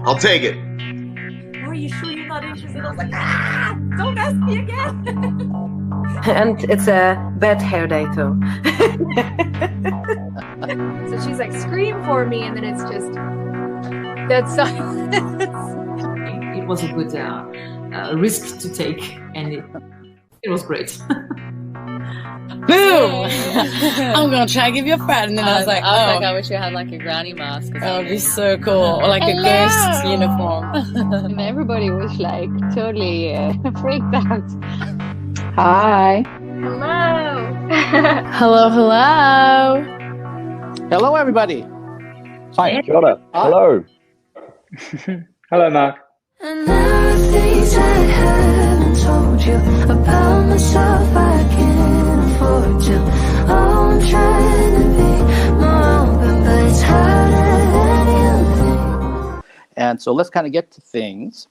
I'll take it. Are you sure you're not interested? I was like, don't ask me again. And it's a bad hair day too. So she's like, scream for me, and then it's just dead silence. It was a good risk to take, and it was great. Boom! I'm gonna try and give you a friend, and then I was like, I wish you had like a granny mask. That would be so cool, or like a ghost uniform. And everybody was like totally freaked out. Hi. Hello. Hello. Hello, everybody. Hi, Jota. Hello. Hello, Mark. And there are things I haven't told you about myself. I can't afford to. Oh, I'm trying to be more open, but it's harder than you think. And so let's kind of get to things.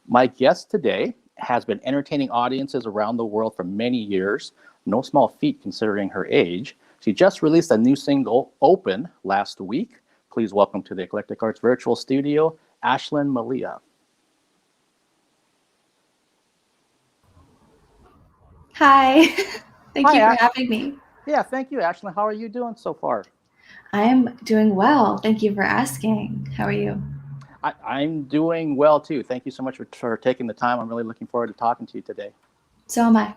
My guest today has been entertaining audiences around the world for many years. No small feat considering her age. She just released a new single, Open, last week. Please welcome to the Eclectic Arts virtual studio, Ashlynn Malia. Hi. Thank you Hi, for having me. Yeah, thank you, Ashlyn. How are you doing so far? I'm doing well. Thank you for asking. How are you? I'm doing well, too. Thank you so much for taking the time. I'm really looking forward to talking to you today. So am I.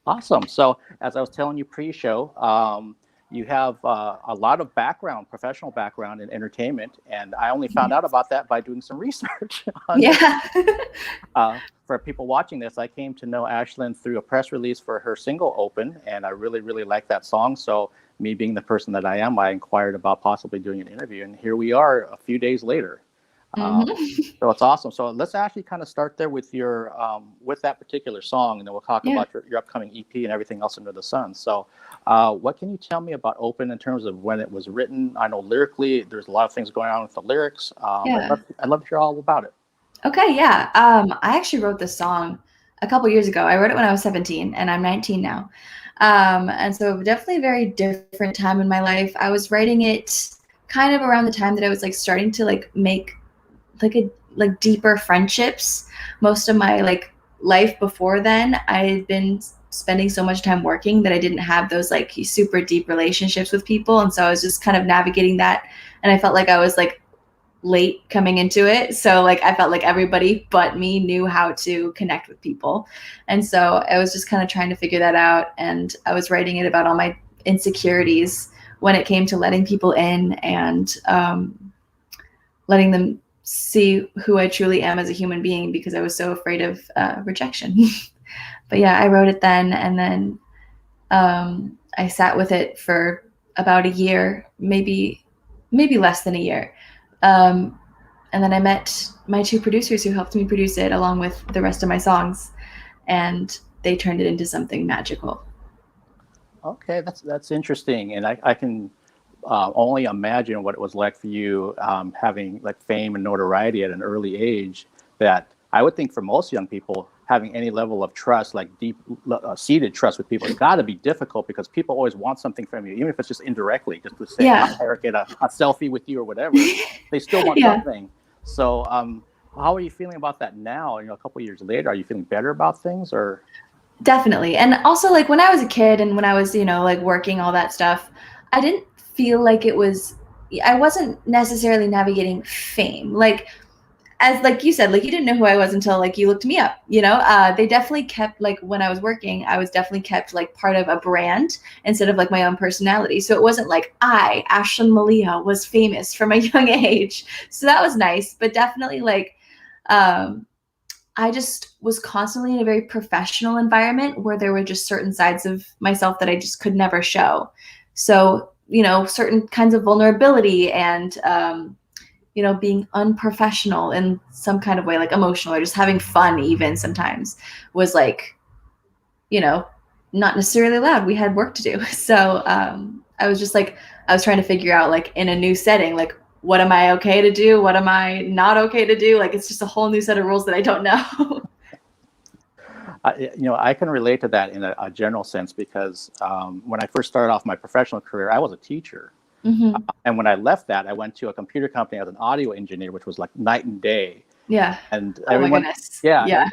Awesome. So as I was telling you pre-show, you have a lot of background, professional background in entertainment, and I only found out about that by doing some research. For people watching this, I came to know Ashlyn through a press release for her single Open, and I really, really like that song. So me being the person that I am, I inquired about possibly doing an interview, and here we are a few days later. So it's awesome. So let's actually kind of start there with your with that particular song, and then we'll talk about your upcoming EP and everything else under the sun. So what can you tell me about Open in terms of when it was written? I know lyrically there's a lot of things going on with the lyrics. I'd love to hear all about it. Okay, yeah. I actually wrote this song a couple years ago. I wrote it when I was 17, and I'm 19 now. And so definitely a very different time in my life. I was writing it kind of around the time that I was like starting to like make like deeper friendships. Most of my like life before then, I had been spending so much time working that I didn't have those like super deep relationships with people. And so I was just kind of navigating that. And I felt like I was like late coming into it. So like I felt like everybody but me knew how to connect with people. And so I was just kind of trying to figure that out. And I was writing it about all my insecurities when it came to letting people in and letting them see who I truly am as a human being, because I was so afraid of rejection. But yeah, I wrote it then, and then I sat with it for about a year, maybe less than a year. And then I met my two producers who helped me produce it along with the rest of my songs, and they turned it into something magical. Okay, that's interesting, and I can only imagine what it was like for you having like fame and notoriety at an early age. That I would think for most young people, having any level of trust, like deep seated trust with people, it's got to be difficult because people always want something from you, even if it's just indirectly, just to say, or get a selfie with you or whatever. They still want something. So how are you feeling about that now? You know, a couple of years later, are you feeling better about things or? Definitely. And also like when I was a kid and when I was, like working all that stuff, I didn't feel like I wasn't necessarily navigating fame. Like, as like you said, like you didn't know who I was until like you looked me up, they definitely kept like when I was working, I was definitely kept like part of a brand instead of like my own personality. So it wasn't like Ashlyn Malia was famous from a young age. So that was nice, but definitely like, I just was constantly in a very professional environment where there were just certain sides of myself that I just could never show. So, certain kinds of vulnerability and, being unprofessional in some kind of way, like emotional or just having fun even sometimes was like, not necessarily allowed. We had work to do. So I was just like, I was trying to figure out like in a new setting, like, what am I okay to do? What am I not okay to do? Like, it's just a whole new set of rules that I don't know. I can relate to that in a general sense because when I first started off my professional career, I was a teacher. Mm-hmm. And when I left that, I went to a computer company as an audio engineer, which was like night and day. Yeah. And Oh my goodness. Yeah.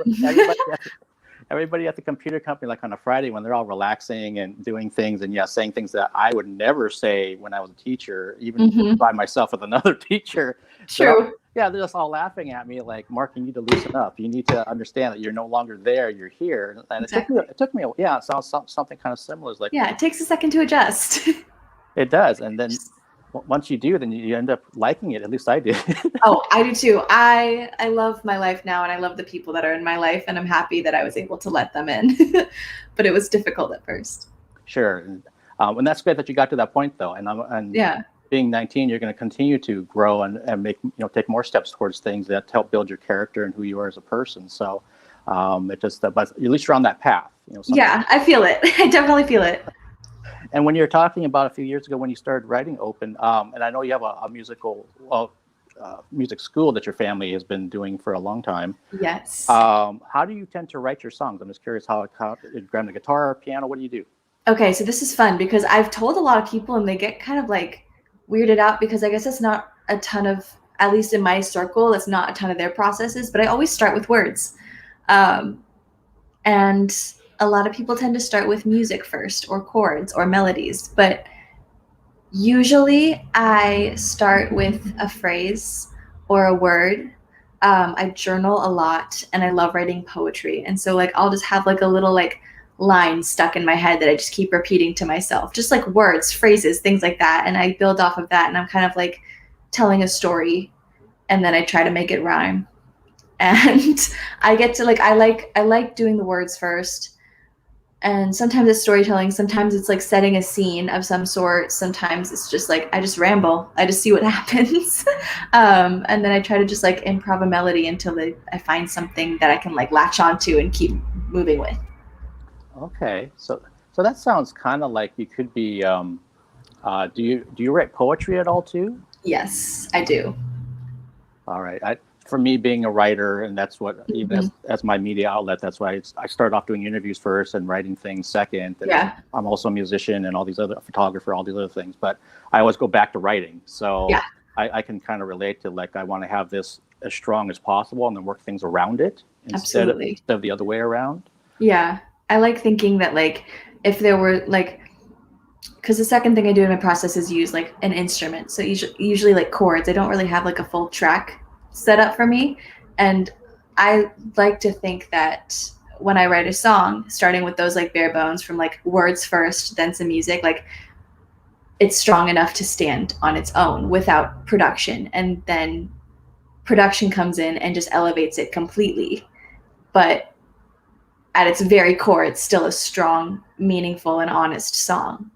Everybody at the computer company, like on a Friday when they're all relaxing and doing things and saying things that I would never say when I was a teacher, even by myself with another teacher. True. They're just all laughing at me like, Mark, you need to loosen up. You need to understand that you're no longer there. You're here. And exactly. it took me, it sounds something kind of similar. It's like, it takes a second to adjust. It does. And then once you do, then you end up liking it. At least I did. Oh, I do too. I love my life now, and I love the people that are in my life, and I'm happy that I was able to let them in. But it was difficult at first. Sure. And that's great that you got to that point, though. And being 19, you're going to continue to grow and make, take more steps towards things that help build your character and who you are as a person. So it just, but at least you're on that path. I feel it. I definitely feel it. And when you're talking about a few years ago when you started writing Open, and I know you have a music school that your family has been doing for a long time. Yes. How do you tend to write your songs? I'm just curious how you grab the guitar or piano. What do you do? Okay, so this is fun because I've told a lot of people and they get kind of like weirded out because I guess it's not a ton of, at least in my circle, it's not a ton of their processes, but I always start with words. And a lot of people tend to start with music first or chords or melodies, but usually I start with a phrase or a word. I journal a lot and I love writing poetry. And so like, I'll just have like a little like line stuck in my head that I just keep repeating to myself, just like words, phrases, things like that. And I build off of that and I'm kind of like telling a story and then I try to make it rhyme. And I get to like, I like doing the words first. And sometimes it's storytelling. Sometimes it's like setting a scene of some sort. Sometimes it's just like, I just ramble. I just see what happens. And then I try to just like improv a melody until I find something that I can like latch onto and keep moving with. Okay. So that sounds kind of like you could be, do you write poetry at all too? Yes, I do. All right. For me, being a writer, and that's what even as my media outlet, that's why I started off doing interviews first and writing things second. And I'm also a musician and all these other photographer, all these other things. But I always go back to writing, so I can kind of relate to like I want to have this as strong as possible and then work things around it instead of the other way around. Yeah, I like thinking that like if there were like, because the second thing I do in my process is use like an instrument. So usually like chords. I don't really have like a full track set up for me, and I like to think that when I write a song, starting with those like bare bones from like words first, then some music, like it's strong enough to stand on its own without production, and then production comes in and just elevates it completely. But at its very core, it's still a strong, meaningful, and honest song.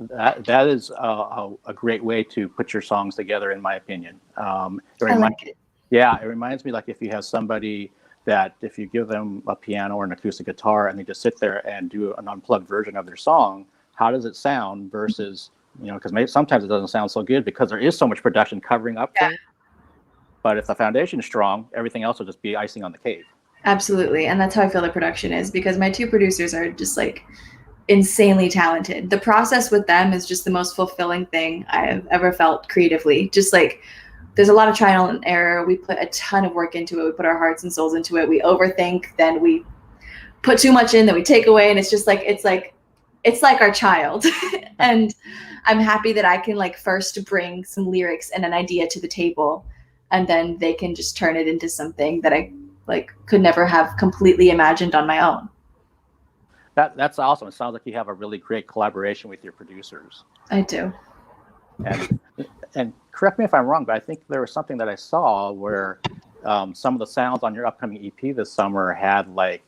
That is a great way to put your songs together, in my opinion. I like it. Yeah, it reminds me like if you have somebody that if you give them a piano or an acoustic guitar and they just sit there and do an unplugged version of their song, how does it sound versus, because maybe sometimes it doesn't sound so good because there is so much production covering up things. But if the foundation is strong, everything else will just be icing on the cake. Absolutely. And that's how I feel the production is, because my two producers are just like insanely talented. The process with them is just the most fulfilling thing I've ever felt creatively. Just like there's a lot of trial and error. We put a ton of work into it. We put our hearts and souls into it. We overthink, then we put too much in, then we take away. And it's just like, it's like our child. And I'm happy that I can like first bring some lyrics and an idea to the table, and then they can just turn it into something that I like could never have completely imagined on my own. That's awesome. It sounds like you have a really great collaboration with your producers. I do. And correct me if I'm wrong, but I think there was something that I saw where some of the sounds on your upcoming EP this summer had like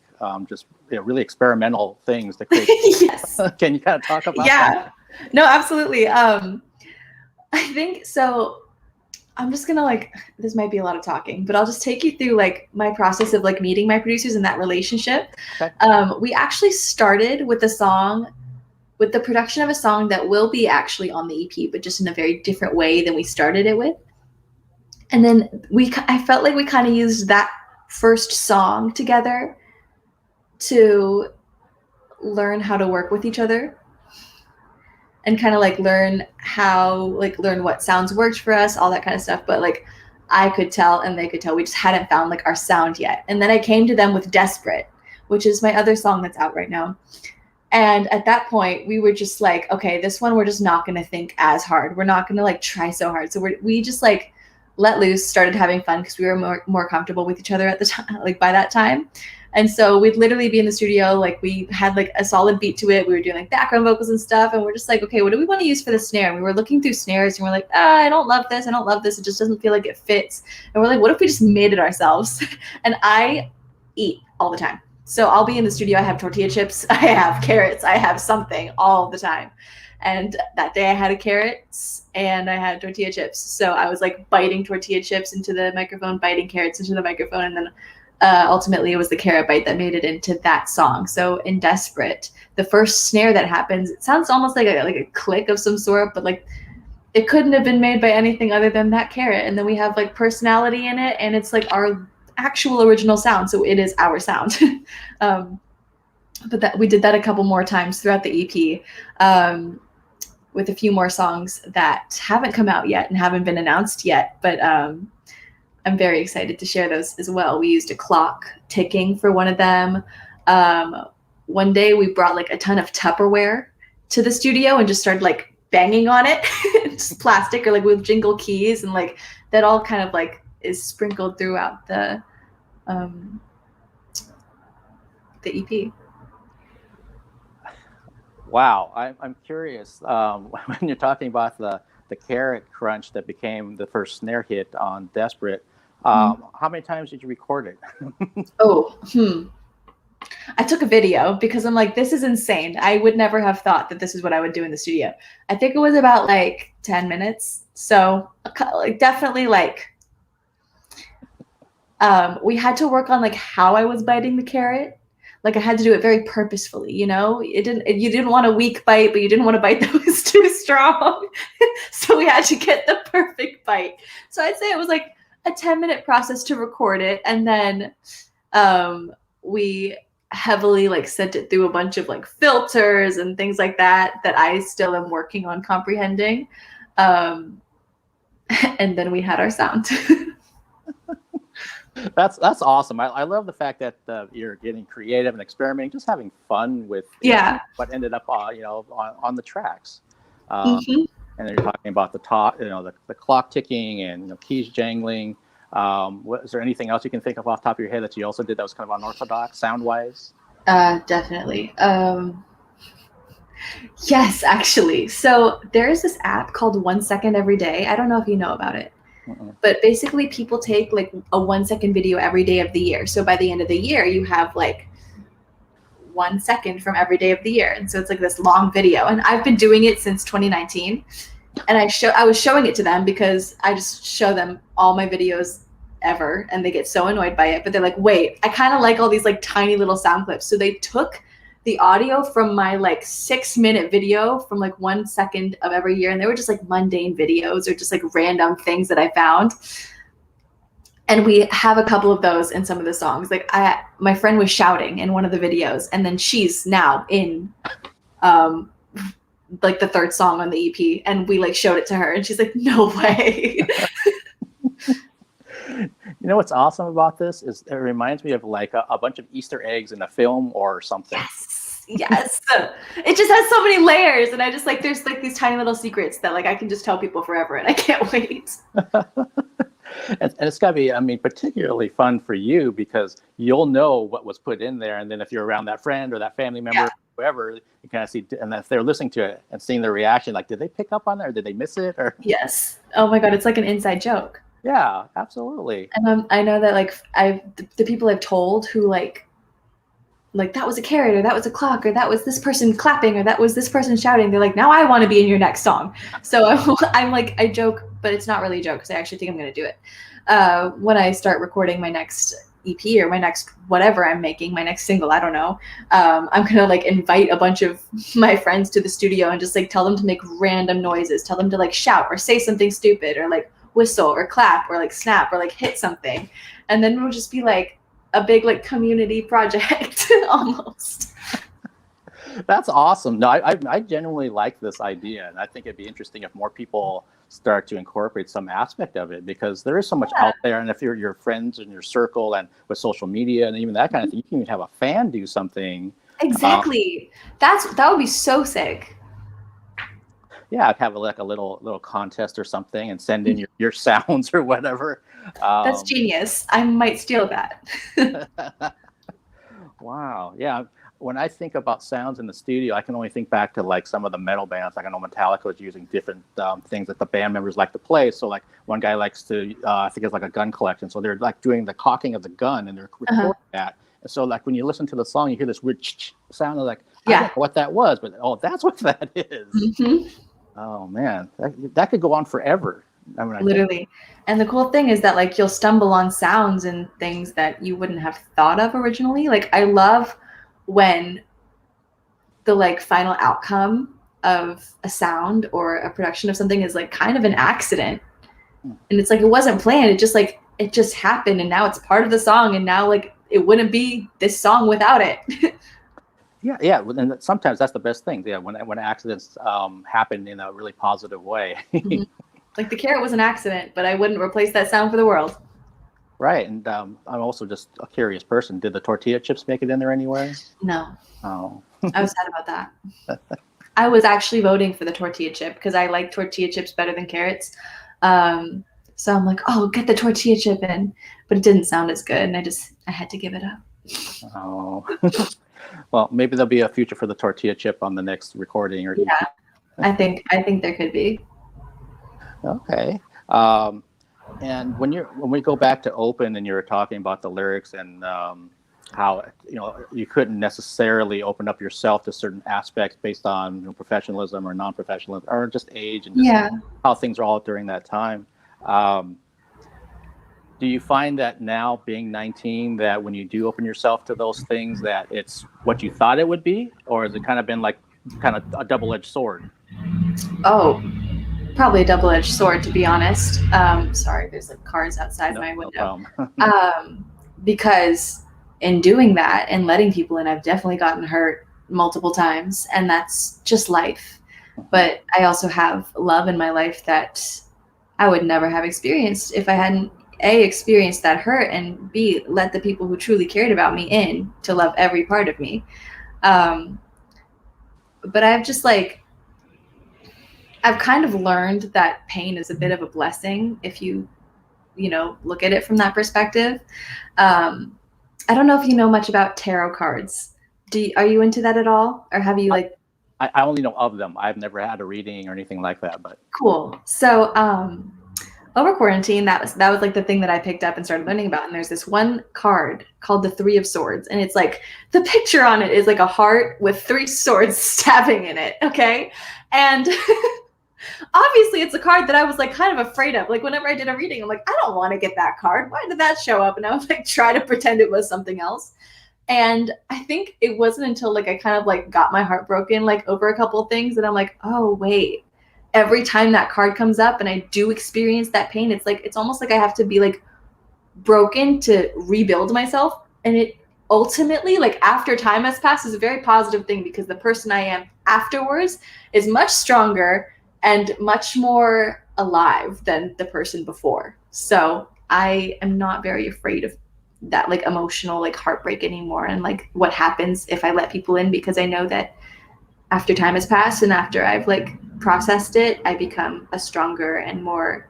just really experimental things to create. Yes. Can you kind of talk about that? No, absolutely. I think so. I'm just gonna like, this might be a lot of talking, but I'll just take you through like my process of like meeting my producers and that relationship. Okay. We actually started with the production of a song that will be actually on the EP, but just in a very different way than we started it with. And then I felt like we kind of used that first song together to learn how to work with each other. and kind of like learn what sounds worked for us, all that kind of stuff. But like I could tell and they could tell we just hadn't found like our sound yet. And then I came to them with Desperate, which is my other song that's out right now. And at that point we were just like, okay, this one we're just not going to think as hard. We're not going to like try so hard. So we just like let loose, started having fun because we were more comfortable with each other at the time, like by that time. And so we'd literally be in the studio, like we had like a solid beat to it. We were doing like background vocals and stuff. And we're just like, okay, what do we want to use for the snare? And we were looking through snares and we're like, I don't love this. I don't love this. It just doesn't feel like it fits. And we're like, what if we just made it ourselves? And I eat all the time. So I'll be in the studio. I have tortilla chips. I have carrots. I have something all the time. And that day I had carrots and I had tortilla chips. So I was like biting tortilla chips into the microphone, biting carrots into the microphone. And then ultimately it was the carrot bite that made it into that song. So in Desperate, the first snare that happens, it sounds almost like a click of some sort, but like it couldn't have been made by anything other than that carrot. And then we have like personality in it, and it's like our actual original sound. So it is our sound. But that we did that a couple more times throughout the EP, with a few more songs that haven't come out yet and haven't been announced yet. But I'm very excited to share those as well. We used a clock ticking for one of them. One day we brought like a ton of Tupperware to the studio and just started like banging on it, just plastic or like with jingle keys, and like that all kind of like is sprinkled throughout the EP. Wow, I'm curious. When you're talking about the carrot crunch that became the first snare hit on Desperate, how many times did you record it? I took a video because I'm like, this is insane. I would never have thought that this is what I would do in the studio. I think it was about like 10 minutes. So like definitely like, we had to work on like how I was biting the carrot. Like I had to do it very purposefully, you know. You didn't want a weak bite, but you didn't want a bite that was too strong. So we had to get the perfect bite. So I'd say it was like a 10-minute process to record it, and then we heavily like sent it through a bunch of like filters and things like that I still am working on comprehending. And then we had our sound. That's awesome. I love the fact that you're getting creative and experimenting, just having fun with what ended up on the tracks. And then you're talking about the clock ticking and keys jangling. Is there anything else you can think of off the top of your head that you also did that was kind of unorthodox sound wise? Definitely. Yes, actually. So there is this app called 1 Second Every Day. I don't know if you know about it. But basically people take like a 1 second video every day of the year. So by the end of the year, you have like 1 second from every day of the year. And so it's like this long video. And I've been doing it since 2019. And I was showing it to them because I just show them all my videos ever. And they get so annoyed by it. But they're like, wait, I kind of like all these like tiny little sound clips. So they took the audio from my like 6-minute video from like 1 second of every year. And they were just like mundane videos or just like random things that I found. And we have a couple of those in some of the songs. Like my friend was shouting in one of the videos, and then she's now in like the third song on the EP, and we like showed it to her and she's like, no way. You know what's awesome about this is it reminds me of like a bunch of Easter eggs in a film or something. Yes. It just has so many layers, and I just like there's like these tiny little secrets that like I can just tell people forever, and I can't wait. And it's got to be, I mean, particularly fun for you because you'll know what was put in there, and then if you're around that friend or that family member, whoever, you kind of see, and if they're listening to it and seeing their reaction, like, did they pick up on that or did they miss it? Or yes. Oh my God, it's like an inside joke. Yeah, absolutely. And I know that like the people I've told who like that was a carrot, or that was a clock, or that was this person clapping, or that was this person shouting. They're like, now I want to be in your next song. So I'm like, I joke, but it's not really a joke because I actually think I'm going to do it. When I start recording my next EP or my next whatever I'm making, my next single, I don't know. I'm going to like invite a bunch of my friends to the studio and just like tell them to make random noises, tell them to like shout or say something stupid or like whistle or clap or like snap or like hit something. And then it'll just be like a big like community project almost. That's awesome. No, I genuinely like this idea, and I think it'd be interesting if more people start to incorporate some aspect of it, because there is so much out there. And if you're your friends in your circle and with social media and even that kind of thing, you can even have a fan do something. Exactly. That would be so sick. Yeah, I'd have like a little contest or something and send in your sounds or whatever. That's genius. I might steal that. Wow. Yeah. When I think about sounds in the studio, I can only think back to like some of the metal bands. Like I know Metallica was using different things that the band members like to play. So like one guy likes to, I think it's like a gun collection. So they're like doing the cocking of the gun and they're recording that. And so like when you listen to the song, you hear this weird sound of like, I don't know what that was, but that's what that is. Oh man, that could go on forever. I mean, literally. And the cool thing is that like you'll stumble on sounds and things that you wouldn't have thought of originally. Like I love when the like final outcome of a sound or a production of something is like kind of an accident. And it's like it wasn't planned. It just happened and now it's part of the song and now like it wouldn't be this song without it. Yeah, and sometimes that's the best thing. Yeah, when accidents happen in a really positive way. Like the carrot was an accident, but I wouldn't replace that sound for the world. Right, and I'm also just a curious person. Did the tortilla chips make it in there anywhere? No. Oh. I was sad about that. I was actually voting for the tortilla chip because I like tortilla chips better than carrots. So I'm like, oh, get the tortilla chip in, but it didn't sound as good, and I had to give it up. Oh. Well, maybe there'll be a future for the tortilla chip on the next recording. Or yeah, I think there could be. Okay. And when we go back to Open and you were talking about the lyrics and how you couldn't necessarily open up yourself to certain aspects based on professionalism or non-professionalism or just age and just how things are all during that time. Do you find that now being 19 that when you do open yourself to those things that it's what you thought it would be, or has it kind of been like kind of a double-edged sword? Oh, probably a double-edged sword, to be honest. Sorry, there's like cars outside my window. No because in doing that and letting people in, I've definitely gotten hurt multiple times, and that's just life. But I also have love in my life that I would never have experienced if I hadn't A, experienced that hurt, and B, let the people who truly cared about me in to love every part of me. But I've just I've kind of learned that pain is a bit of a blessing if you look at it from that perspective. I don't know if you know much about tarot cards. Are you into that at all? Or have you I only know of them. I've never had a reading or anything like that, but cool. So, over quarantine, that was like the thing that I picked up and started learning about. And there's this one card called the 3 of Swords. And it's like, the picture on it is like a heart with 3 swords stabbing in it. Okay. And obviously it's a card that I was like kind of afraid of. Like whenever I did a reading, I'm like, I don't want to get that card. Why did that show up? And I was like, try to pretend it was something else. And I think it wasn't until like I kind of like got my heart broken like over a couple of things that I'm like, oh wait, every time that card comes up and I do experience that pain, it's almost like I have to be like broken to rebuild myself. And it ultimately, like after time has passed, is a very positive thing because the person I am afterwards is much stronger and much more alive than the person before. So I am not very afraid of that like emotional like heartbreak anymore and like what happens if I let people in, because I know that after time has passed and after I've like processed it, I become a stronger and more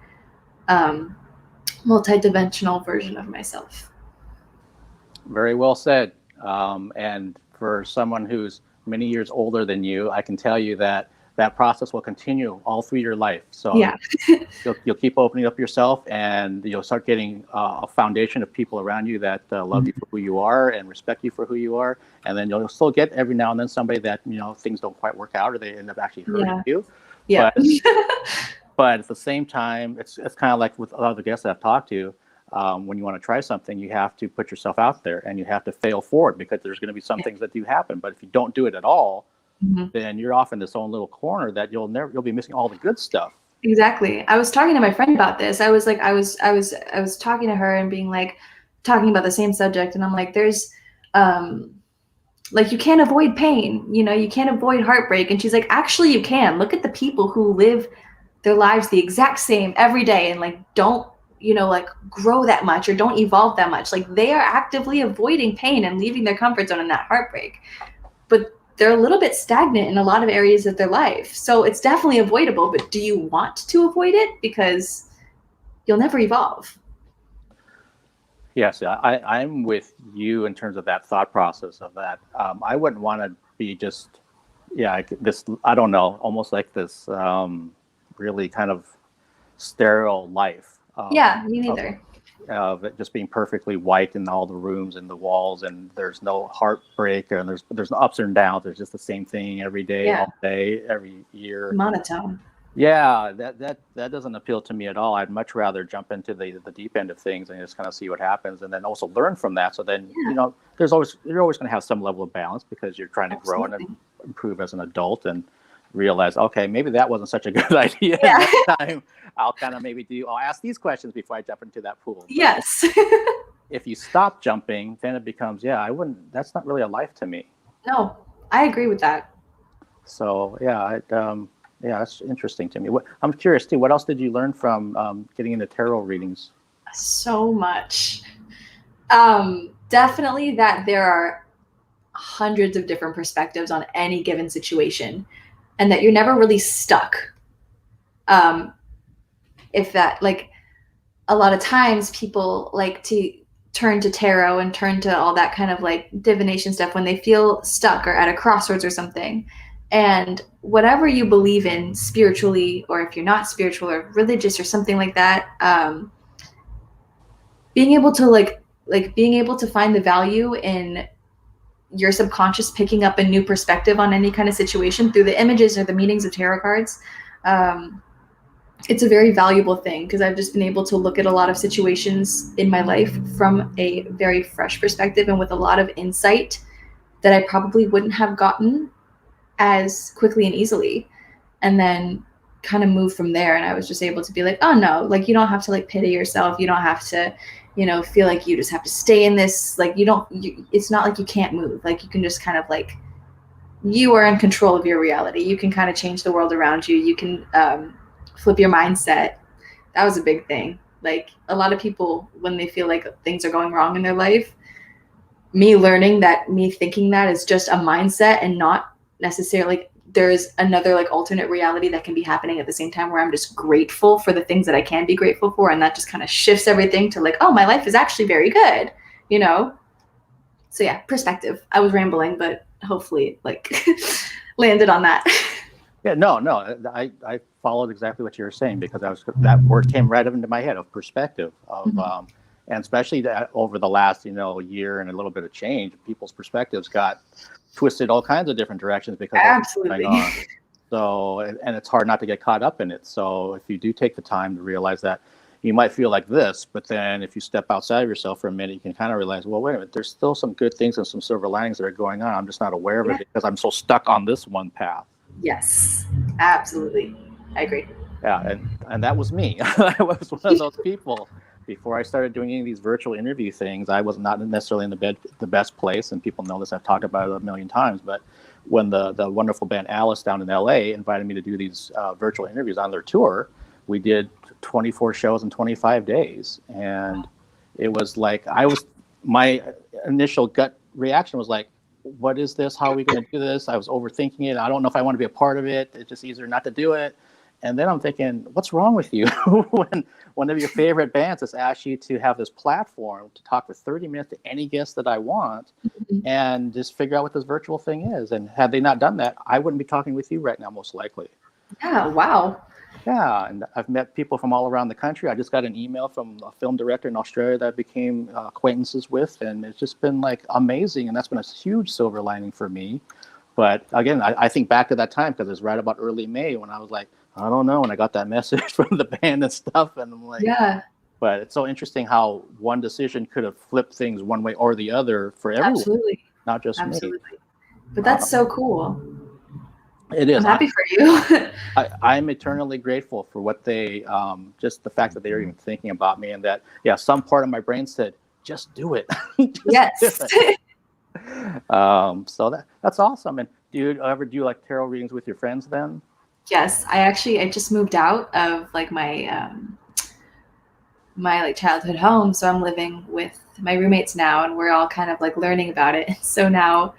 multidimensional version of myself. Very well said. And for someone who's many years older than you, I can tell you that process will continue all through your life. So yeah. you'll keep opening up yourself, and you'll start getting a foundation of people around you that love you for who you are and respect you for who you are. And then you'll still get every now and then somebody that things don't quite work out or they end up actually hurting you. Yeah. But at the same time, it's kind of like with other guests that I've talked to. When you want to try something, you have to put yourself out there and you have to fail forward, because there's going to be some things that do happen. But if you don't do it at all, then you're off in this own little corner that you'll be missing all the good stuff. Exactly. I was talking to my friend about this. I was talking to her and being like, talking about the same subject. And I'm like, there's like, you can't avoid pain, you know, you can't avoid heartbreak. And she's like, actually, you can. Look at the people who live their lives the exact same every day and like don't, you know, like grow that much or don't evolve that much. Like, they are actively avoiding pain and leaving their comfort zone and that heartbreak. But they're a little bit stagnant in a lot of areas of their life. So it's definitely avoidable, but do you want to avoid it? Because you'll never evolve. Yes, I'm with you in terms of that thought process of that. I wouldn't want to be just, this, I don't know, almost like this really kind of sterile life. Yeah, me neither. Of it just being perfectly white in all the rooms and the walls, and there's no heartbreak, and there's no ups and downs. There's just the same thing every day, all day, every year. Monotone. Yeah, that doesn't appeal to me at all. I'd much rather jump into the deep end of things and just kind of see what happens, and then also learn from that. So then, you know, you're always going to have some level of balance because you're trying to grow and improve as an adult, and realize, okay, maybe that wasn't such a good idea. Next time, I'll kind of I'll ask these questions before I jump into that pool. But yes. If you stop jumping, then it becomes, that's not really a life to me. No, I agree with that. So that's interesting to me. I'm curious too. What else did you learn from getting into tarot readings? So much. Definitely that there are hundreds of different perspectives on any given situation, and that you're never really stuck. If that, like, a lot of times people like to turn to tarot and turn to all that kind of like divination stuff when they feel stuck or at a crossroads or something. And whatever you believe in spiritually, or if you're not spiritual or religious or something like that, being able to find the value in your subconscious picking up a new perspective on any kind of situation through the images or the meanings of tarot cards, it's a very valuable thing, because I've just been able to look at a lot of situations in my life from a very fresh perspective and with a lot of insight that I probably wouldn't have gotten as quickly and easily, and then kind of move from there. And I was just able to be like, oh no, like, you don't have to like pity yourself. You don't have to, you know, feel like you just have to stay in this, like, it's not like you can't move. Like, you can just kind of like, you are in control of your reality. You can kind of change the world around you. You can flip your mindset. That was a big thing. Like, a lot of people, when they feel like things are going wrong in their life, me thinking that is just a mindset and not necessarily, like, there's another like alternate reality that can be happening at the same time, where I'm just grateful for the things that I can be grateful for. And that just kind of shifts everything to like, oh, my life is actually very good, you know? So yeah, perspective. I was rambling, but hopefully like landed on that. Yeah, no, I followed exactly what you were saying, because that word came right up into my head, of perspective, of and especially that over the last year and a little bit of change, people's perspectives got twisted all kinds of different directions because of what's going on. So, and it's hard not to get caught up in it. So if you do take the time to realize that you might feel like this, but then if you step outside of yourself for a minute, you can kind of realize, well, wait a minute, there's still some good things and some silver linings that are going on. I'm just not aware of it because I'm so stuck on this one path. Yes, absolutely. I agree. Yeah, and that was me. I was one of those people. Before I started doing any of these virtual interview things, I was not necessarily in the best place, and people know this. I've talked about it a million times. But when the wonderful band Alice down in LA invited me to do these virtual interviews on their tour, we did 24 shows in 25 days, and it was like my initial gut reaction was like, what is this? How are we going to do this? I was overthinking it. I don't know if I want to be a part of it. It's just easier not to do it. And then I'm thinking, what's wrong with you? When one of your favorite bands has asked you to have this platform to talk for 30 minutes to any guest that I want, and just figure out what this virtual thing is. And had they not done that, I wouldn't be talking with you right now, most likely. Yeah, wow. Yeah, and I've met people from all around the country. I just got an email from a film director in Australia that I became acquaintances with, and it's just been like amazing. And that's been a huge silver lining for me. But again, I think back to that time, because it was right about early May when I was like, I don't know, and I got that message from the band and stuff, and I'm like, yeah. But it's so interesting how one decision could have flipped things one way or the other for everyone. Absolutely. Not just me. But that's so cool. It is. I'm happy for you. I'm eternally grateful for what they, just the fact that they were even thinking about me, and that, some part of my brain said, just do it. Just yes. do it. So that's awesome. And do you ever do like tarot readings with your friends then? Yes, I just moved out of like my like childhood home, so I'm living with my roommates now, and we're all kind of like learning about it. So now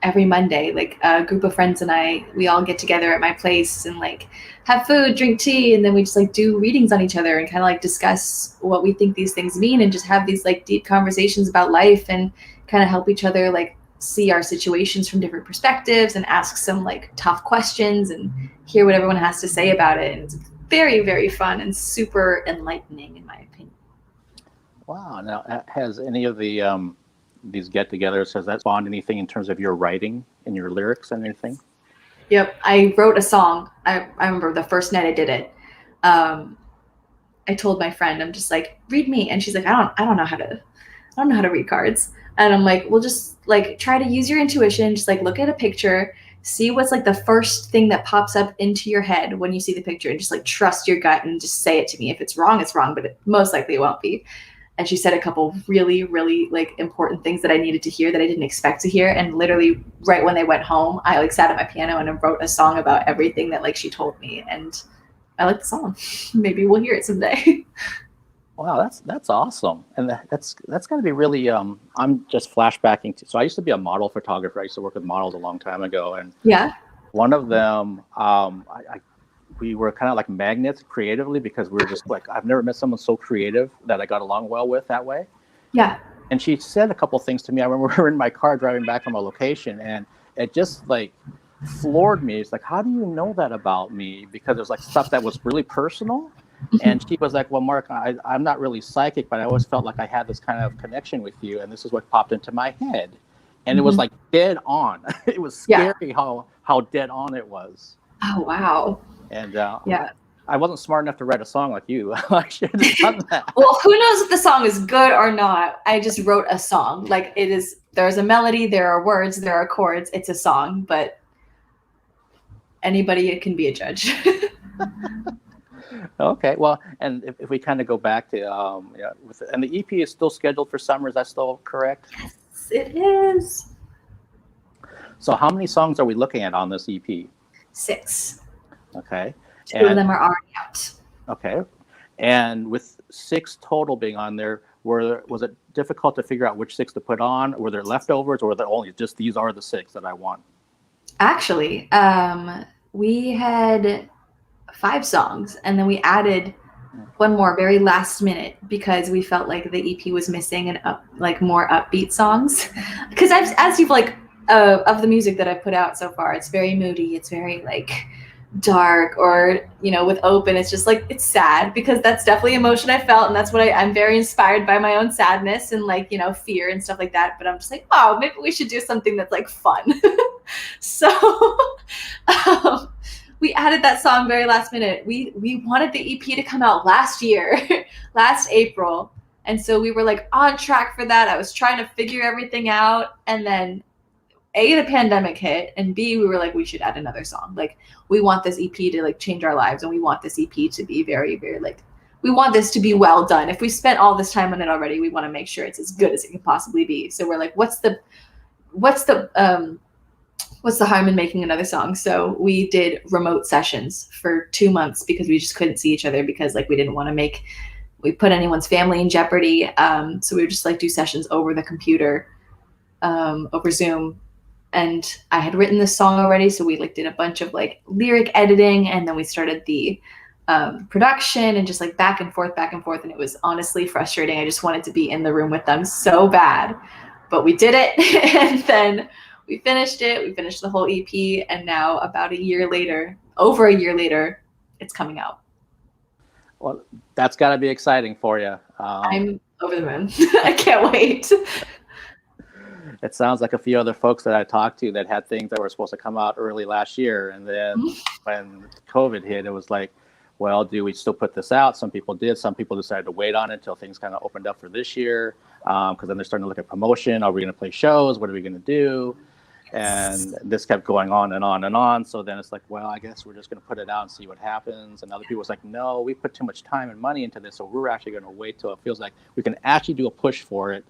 every Monday, like a group of friends and we all get together at my place and like have food, drink tea, and then we just like do readings on each other and kind of like discuss what we think these things mean, and just have these like deep conversations about life, and kind of help each other like see our situations from different perspectives, and ask some like tough questions and hear what everyone has to say about it. And it's very, very fun and super enlightening, in my opinion. Wow. Now, has any of the these get-togethers, has that spawned anything in terms of your writing and your lyrics and anything? Yep, I wrote a song. I remember the first night I did it. I told my friend, I'm just like, read me, and she's like, I don't know how to read cards. And I'm like, well, just like try to use your intuition. Just like look at a picture, see what's like the first thing that pops up into your head when you see the picture, and just like trust your gut and just say it to me. If it's wrong, it's wrong, but most likely it won't be. And she said a couple really, really like important things that I needed to hear that I didn't expect to hear. And literally right when they went home, I like sat at my piano and I wrote a song about everything that like she told me. And I like the song. Maybe we'll hear it someday. Wow, that's awesome. And that's got to be really, I'm just flashbacking to, so I used to be a model photographer. I used to work with models a long time ago. And yeah, one of them, we were kind of like magnets creatively, because we were just like, I've never met someone so creative that I got along well with that way. Yeah. And she said a couple things to me. I remember we were in my car driving back from a location, and it just like floored me. It's like, how do you know that about me? Because there's like stuff that was really personal. And she was like, well, Mark, I'm not really psychic, but I always felt like I had this kind of connection with you. And this is what popped into my head. And it was like dead on. It was scary how dead on it was. Oh, wow. And I wasn't smart enough to write a song like you. I should have done that. Well, who knows if the song is good or not? I just wrote a song. Like it is, there's a melody, there are words, there are chords. It's a song, but anybody can be a judge. Okay, well, and if we kind of go back to, and the EP is still scheduled for summer, is that still correct? Yes, it is. So how many songs are we looking at on this EP? 6. Okay. Two of them are already out. Okay. And with 6 total being on there, was it difficult to figure out which 6 to put on? Were there leftovers, or were there only just these are the 6 that I want? Actually, we had 5 songs, and then we added one more very last minute because we felt like the EP was missing more upbeat songs. Because as you've like of the music that I've put out so far, it's very moody, it's very like dark, or with Open, it's just like it's sad, because that's definitely emotion I felt, and that's what I'm very inspired by my own sadness and like fear and stuff like that. But I'm just like, oh, maybe we should do something that's like fun. So we added that song very last minute. We wanted the EP to come out last year, last April. And so we were like on track for that. I was trying to figure everything out. And then A, the pandemic hit, and B, we were like, we should add another song. Like, we want this EP to like change our lives, and we want this EP to be very, very like, we want this to be well done. If we spent all this time on it already, we want to make sure it's as good as it can possibly be. So we're like, what's the harm in making another song? So we did remote sessions for 2 months because we just couldn't see each other, because like we didn't want to put anyone's family in jeopardy. So we would just like do sessions over the computer, over Zoom. And I had written this song already, so we like did a bunch of like lyric editing, and then we started the production, and just like back and forth. And it was honestly frustrating. I just wanted to be in the room with them so bad, but we did it. And then we finished it. We finished the whole EP, and now about over a year later, it's coming out. Well, that's got to be exciting for you. I'm over the moon. I can't wait. It sounds like a few other folks that I talked to that had things that were supposed to come out early last year, and then when COVID hit, it was like, well, do we still put this out? Some people did. Some people decided to wait on it until things kind of opened up for this year, because then they're starting to look at promotion. Are we going to play shows? What are we going to do? And this kept going on and on and on. So then it's like, well, I guess we're just going to put it out and see what happens. And other people was like, no, we put too much time and money into this, so we're actually going to wait till it feels like we can actually do a push for it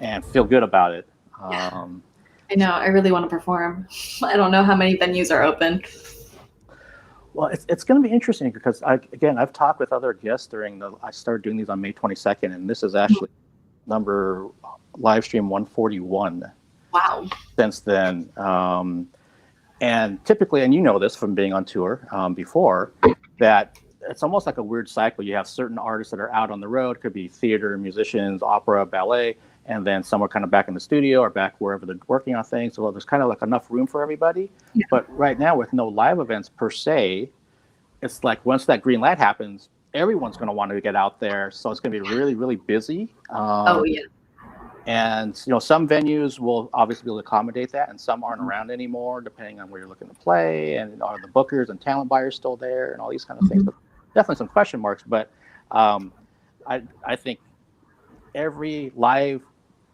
and feel good about it. I know. I really want to perform. I don't know how many venues are open. Well, it's going to be interesting because I've talked with other guests I started doing these on May 22nd, and this is actually number Livestream 141. Wow. Since then. And typically, and you know this from being on tour before, that it's almost like a weird cycle. You have certain artists that are out on the road, could be theater, musicians, opera, ballet, and then some are kind of back in the studio or back wherever they're working on things. So there's kind of like enough room for everybody. Yeah. But right now, with no live events per se, it's like once that green light happens, everyone's going to want to get out there. So it's going to be really, really busy. Oh, yeah. And, some venues will obviously be able to accommodate that, and some aren't around anymore, depending on where you're looking to play, and are the bookers and talent buyers still there, and all these kind of things. But definitely some question marks. But I think every live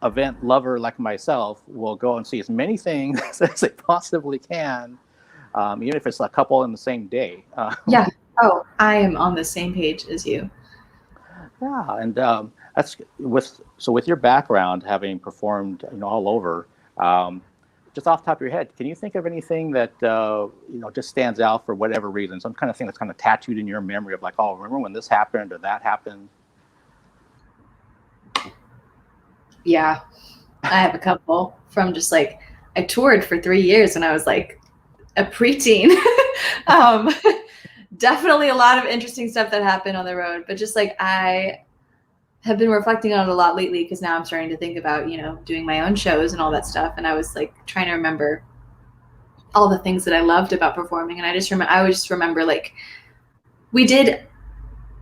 event lover like myself will go and see as many things as they possibly can, even if it's a couple in the same day. Yeah. Oh, I am on the same page as you. Yeah, and that's with your background, having performed all over, just off the top of your head, can you think of anything that just stands out for whatever reason, some kind of thing that's kind of tattooed in your memory of like, oh, remember when this happened or that happened? Yeah, I have a couple from just like, I toured for 3 years when I was like a preteen. Definitely a lot of interesting stuff that happened on the road, but just like I have been reflecting on it a lot lately because now I'm starting to think about, doing my own shows and all that stuff. And I was like trying to remember all the things that I loved about performing. And I would just remember like we did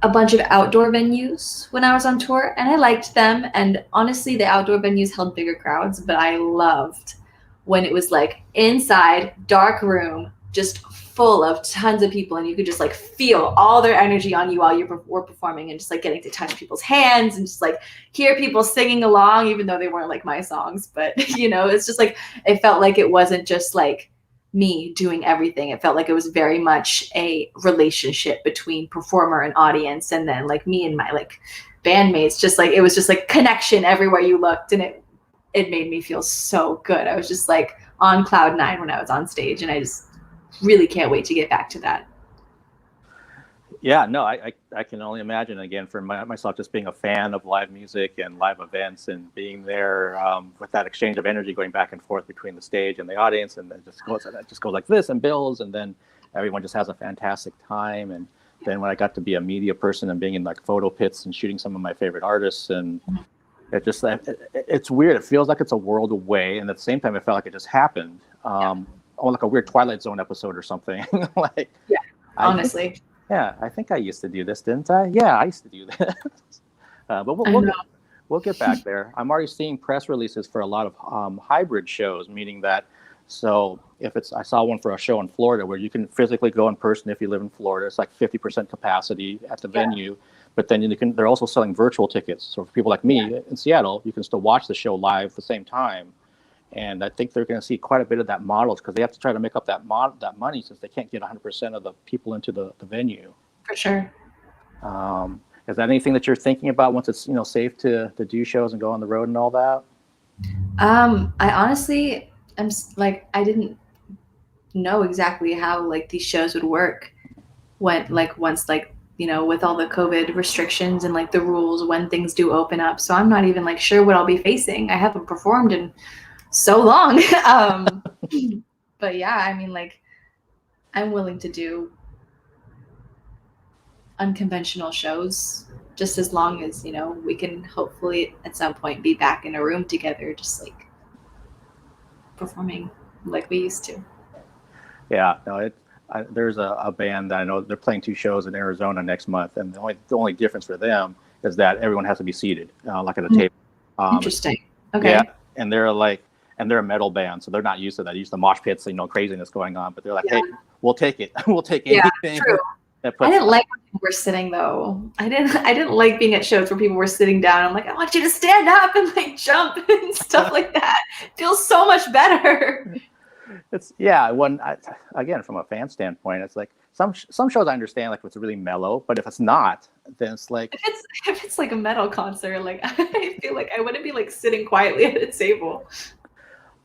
a bunch of outdoor venues when I was on tour and I liked them. And honestly, the outdoor venues held bigger crowds, but I loved when it was like inside, dark room, just full of tons of people, and you could just like feel all their energy on you while you were performing, and just like getting to touch people's hands and just like hear people singing along, even though they weren't like my songs. But it's just like it felt like it wasn't just like me doing everything. It felt like it was very much a relationship between performer and audience, and then like me and my like bandmates. Just like it was just like connection everywhere you looked, and it made me feel so good. I was just like on cloud 9 when I was on stage, and I just really can't wait to get back to that. Yeah, no, I can only imagine, again, for myself, just being a fan of live music and live events and being there with that exchange of energy going back and forth between the stage and the audience, and it just goes like this and builds, and then everyone just has a fantastic time. And then when I got to be a media person and being in like photo pits and shooting some of my favorite artists, and it's weird. It feels like it's a world away, and at the same time, it felt like it just happened. Like a weird Twilight Zone episode or something. Like, yeah, honestly. I think I used to do this, didn't I? Yeah, I used to do this. But we'll get back there. I'm already seeing press releases for a lot of hybrid shows, meaning that, so I saw one for a show in Florida where you can physically go in person if you live in Florida. It's like 50% capacity at the venue, but then they're also selling virtual tickets. So for people like me in Seattle, you can still watch the show live at the same time. And I think they're going to see quite a bit of that model because they have to try to make up that money since they can't get 100% of the people into the venue. For sure. Is that anything that you're thinking about once it's safe to do shows and go on the road and all that? I honestly am like, I didn't know exactly how like these shows would work when once with all the COVID restrictions and like the rules when things do open up. So I'm not even like sure what I'll be facing. I haven't performed in so long. But yeah, I mean, like, I'm willing to do unconventional shows just as long as, we can hopefully at some point be back in a room together, just like performing like we used to. Yeah, no, there's a band that I know they're playing 2 shows in Arizona next month. And the only difference for them is that everyone has to be seated, like at a table. Interesting. Okay. Yeah, and they're a metal band, so they're not used to that. They're used to mosh pits, craziness going on. But they're like, hey, we'll take it. We'll take anything. Yeah, true. I didn't like when people were sitting though. I didn't like being at shows where people were sitting down. I'm like, I want you to stand up and like jump and stuff like that. It feels so much better. It's again, from a fan standpoint, it's like some shows I understand, like if it's really mellow, but if it's not, then it's like if it's like a metal concert, like I feel like I wouldn't be like sitting quietly at a table.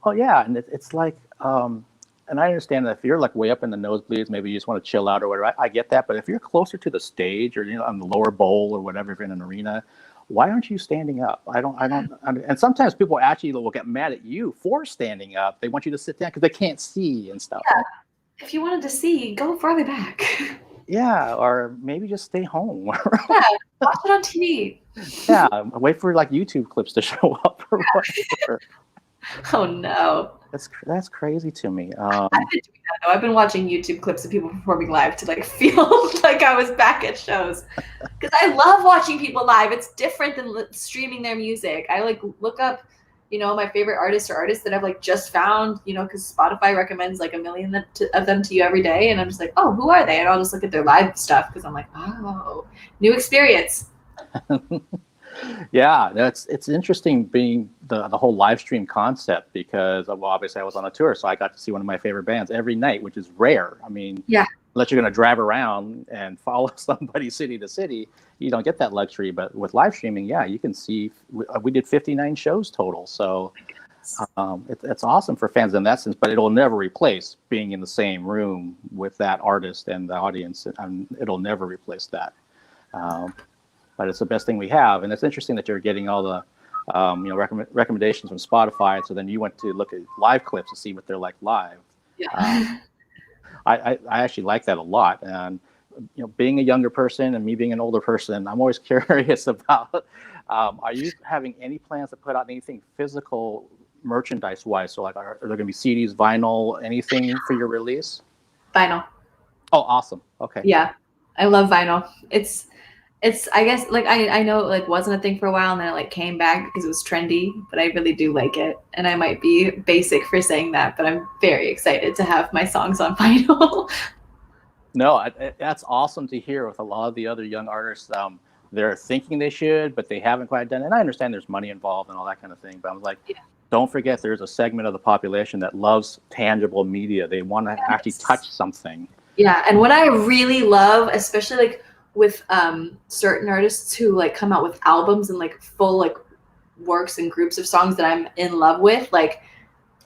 Oh yeah, and it's like, and I understand that if you're like way up in the nosebleeds, maybe you just want to chill out or whatever. I get that, but if you're closer to the stage or on the lower bowl or whatever, if you're in an arena, why aren't you standing up? I don't. And sometimes people actually will get mad at you for standing up. They want you to sit down because they can't see and stuff. Yeah. If you wanted to see, go farther back. Yeah, or maybe just stay home. Yeah, watch it on TV. Yeah, wait for like YouTube clips to show up or whatever. Oh no. That's crazy to me. I've been doing that though. I've been watching YouTube clips of people performing live to like feel like I was back at shows. Because I love watching people live. It's different than streaming their music. I like look up, my favorite artists or artists that I've like just found, because Spotify recommends like 1 million of them to you every day. And I'm just like, oh, who are they? And I'll just look at their live stuff because I'm like, oh, new experience. Yeah, it's interesting being the whole live stream concept because obviously I was on a tour, so I got to see one of my favorite bands every night, which is rare. I mean, yeah, unless you're going to drive around and follow somebody city to city, you don't get that luxury. But with live streaming, yeah, you can see. We did 59 shows total, so it's awesome for fans in that sense. But it'll never replace being in the same room with that artist and the audience. It'll never replace that. But it's the best thing we have, and it's interesting that you're getting all the recommendations from Spotify. So then you went to look at live clips to see what they're like live. Yeah. I actually like that a lot, and being a younger person and me being an older person, I'm always curious about. Are you having any plans to put out anything physical, merchandise-wise? So like, are there going to be CDs, vinyl, anything for your release? Vinyl. Oh, awesome. Okay. Yeah, I love vinyl. It's I guess like I know it like wasn't a thing for a while and then it like came back because it was trendy, but I really do like it. And I might be basic for saying that, but I'm very excited to have my songs on vinyl. No, that's awesome to hear with a lot of the other young artists. They're thinking they should, but they haven't quite done it. And I understand there's money involved and all that kind of thing, but I'm like, don't forget there's a segment of the population that loves tangible media. They want to actually touch something. Yeah, and what I really love, especially like with certain artists who like come out with albums and like full like works and groups of songs that I'm in love with, like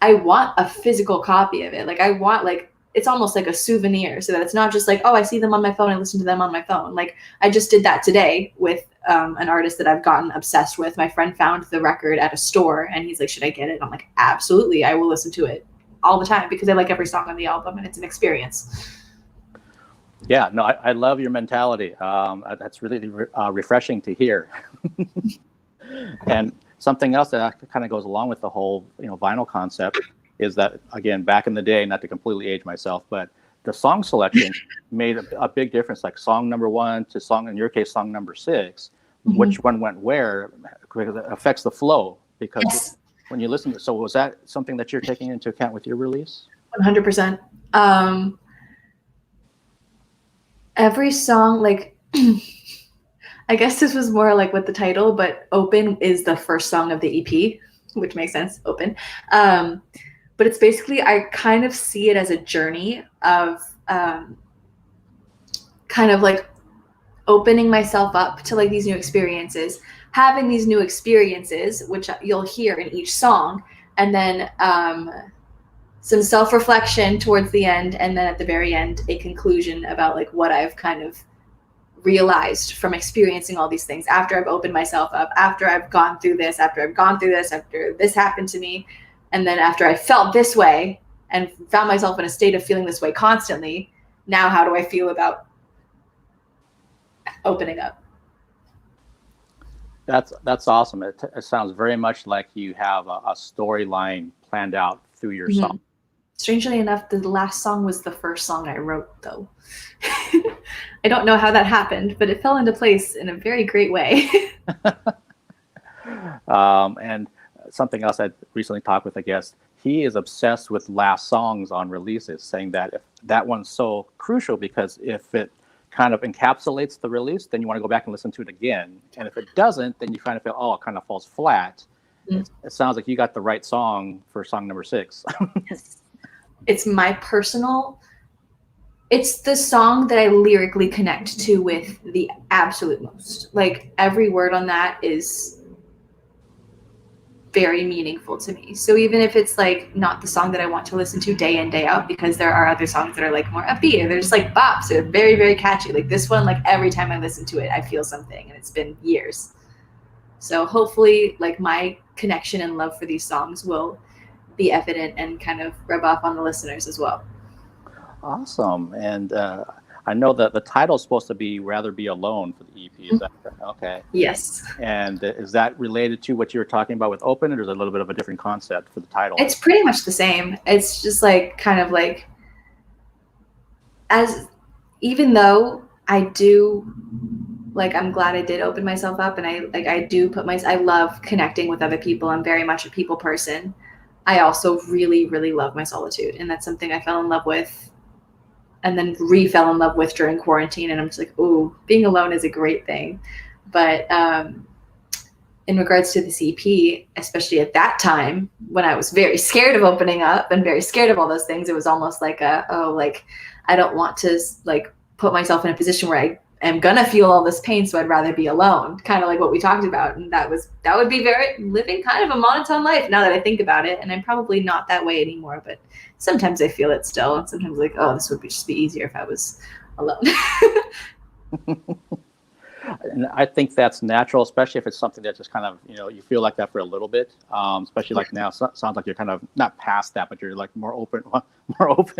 I want a physical copy of it. Like I want like it's almost like a souvenir so that it's not just like, oh, I see them on my phone, I listen to them on my phone. Like I just did that today with an artist that I've gotten obsessed with. My friend found the record at a store and he's like, should I get it? And I'm like, absolutely, I will listen to it all the time because I like every song on the album and it's an experience. Yeah, no, I love your mentality. That's really refreshing to hear. And something else that kind of goes along with the whole, vinyl concept is that, again, back in the day, not to completely age myself, but the song selection made a big difference. Like song number 1 to song, in your case, song number 6, which one went where, because it affects the flow. Because when you listen to, so was that something that you're taking into account with your release? 100%. Every song, like, I guess this was more like with the title, but Open is the first song of the EP, which makes sense, Open. But it's basically, I kind of see it as a journey of kind of like opening myself up to like these new experiences, having these new experiences, which you'll hear in each song, and then some self-reflection towards the end, and then at the very end, a conclusion about like what I've kind of realized from experiencing all these things after I've opened myself up, after I've gone through this, after this happened to me, and then after I felt this way and found myself in a state of feeling this way constantly, now how do I feel about opening up? That's awesome. It sounds very much like you have a storyline planned out through your song. Strangely enough, the last song was the first song I wrote, though. I don't know how that happened, but it fell into place in a very great way. And something else I recently talked with a guest, he is obsessed with last songs on releases, saying that if that one's so crucial because if it kind of encapsulates the release, then you want to go back and listen to it again. And if it doesn't, then you kind of feel, oh, it kind of falls flat. It sounds like you got the right song for song number 6. It's my personal, it's the song that I lyrically connect to with the absolute most. Like every word on that is very meaningful to me. So even if it's like not the song that I want to listen to day in, day out, because there are other songs that are like more upbeat, or they're just like bops, they're very, very catchy. Like this one, like every time I listen to it, I feel something, and it's been years. So hopefully like my connection and love for these songs will be evident and kind of rub off on the listeners as well. Awesome. And I know that the title is supposed to be Rather Be Alone for the EP. Is that okay? Yes. And is that related to what you were talking about with Open, or is it a little bit of a different concept for the title? It's pretty much the same. It's just like kind of like, even though I do, like, I'm glad I did open myself up, and I love connecting with other people. I'm very much a people person. I also really, really love my solitude, and that's something I fell in love with and then fell in love with during quarantine. And I'm just like, ooh, being alone is a great thing. But in regards to this EP, especially at that time when I was very scared of opening up and very scared of all those things, it was almost like I don't want to like put myself in a position where I am gonna feel all this pain, so I'd rather be alone, kind of like what we talked about. And that would be living kind of a monotone life now that I think about it. And I'm probably not that way anymore, but sometimes I feel it still, and sometimes like, oh, this would just be easier if I was alone. And I think that's natural, especially if it's something that just kind of, you feel like that for a little bit, especially like now. So, sounds like you're kind of not past that, but you're like more open